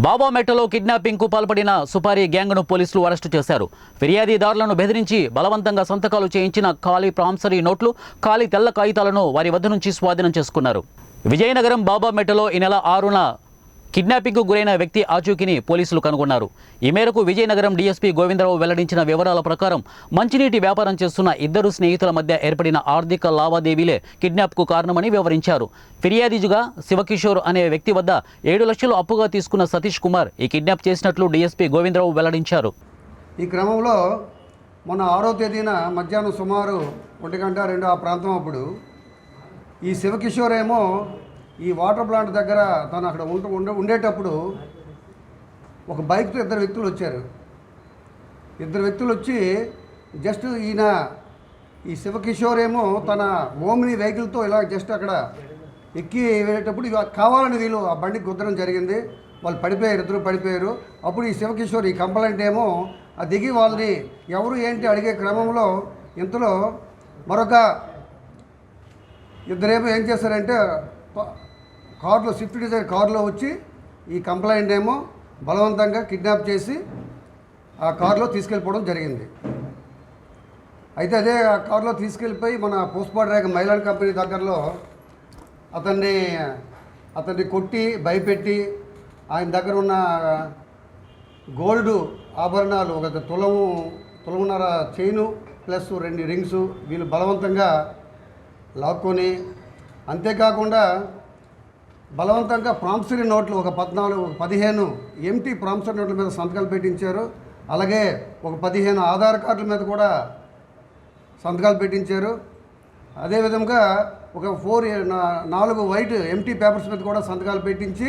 బాబామెట్టలో కిడ్నాపింగ్కు పాల్పడిన సుపారీ గ్యాంగ్ను పోలీసులు అరెస్టు చేశారు. ఫిర్యాదుదారులను బెదిరించి బలవంతంగా సంతకాలు చేయించిన ఖాళీ ప్రామిసరీ నోట్లు, ఖాళీ తెల్ల కాగితాలను వారి వద్ద నుంచి స్వాధీనం చేసుకున్నారు. విజయనగరం బాబామెట్టలో ఈ నెల 6న కిడ్నాపింగ్కు గురైన వ్యక్తి ఆచూకీని పోలీసులు కనుగొన్నారు. ఈ మేరకు విజయనగరం డీఎస్పీ గోవిందరావు వెల్లడించిన వివరాల ప్రకారం మంచినీటి వ్యాపారం చేస్తున్న ఇద్దరు స్నేహితుల మధ్య ఏర్పడిన ఆర్థిక లావాదేవీలే కిడ్నాప్కు కారణమని వివరించారు. ఫిర్యాదుగా శివకిషోర్ అనే వ్యక్తి వద్ద 7 లక్షలు అప్పుగా తీసుకున్న సతీష్ కుమార్ ఈ కిడ్నాప్ చేసినట్లు డీఎస్పీ గోవిందరావు వెల్లడించారు. ఈ క్రమంలో మొన్న 6వ తేదీన మధ్యాహ్నం సుమారు 1:02 ఆ ప్రాంతం అప్పుడు ఈ శివకిషోర్ ఏమో ఈ వాటర్ ప్లాంట్ దగ్గర తను అక్కడ ఉండేటప్పుడు ఒక బైక్తో ఇద్దరు వ్యక్తులు వచ్చారు. ఇద్దరు వ్యక్తులు వచ్చి జస్ట్ ఈ శివకిషోర్ ఏమో తన ఓమిని వెహికల్తో ఇలా జస్ట్ అక్కడ ఎక్కి వెళ్ళేటప్పుడు కావాలని వీళ్ళు ఆ బండికి గుద్దడం జరిగింది. వాళ్ళు పడిపోయారు, ఇద్దరు పడిపోయారు. అప్పుడు ఈ శివకిషోర్ ఈ కంప్లైంట్ ఏమో ఆ దిగి వాళ్ళని ఎవరు ఏంటి అడిగే క్రమంలో ఇంతలో మరొక ఇద్దరేమో ఏం చేశారంటే కారులో స్విఫ్ట్ డిజైర్ కారులో వచ్చి ఈ కంప్లైంట్ ఏమో బలవంతంగా కిడ్నాప్ చేసి ఆ కారులో తీసుకెళ్ళిపోవడం జరిగింది. అయితే అదే ఆ కారులో తీసుకెళ్ళిపోయి మన పోస్ట్మార్టం రేఖ మైలాన్ కంపెనీ దగ్గరలో అతన్ని కొట్టి భయపెట్టి ఆయన దగ్గర ఉన్న గోల్డ్ ఆభరణాలు ఒక తులమున్నర చైను ప్లస్ 2 రింగ్స్ వీళ్ళు బలవంతంగా లాక్కొని, అంతేకాకుండా బలవంతంగా ప్రామిసరీ నోట్లు ఒక 15 ఎంటీ ప్రామిసరీ నోట్ల మీద సంతకాలు పెట్టించారు. అలాగే ఒక 15 ఆధార్ కార్డుల మీద కూడా సంతకాలు పెట్టించారు. అదేవిధంగా ఒక 4 వైట్ ఎంటీ పేపర్స్ మీద కూడా సంతకాలు పెట్టించి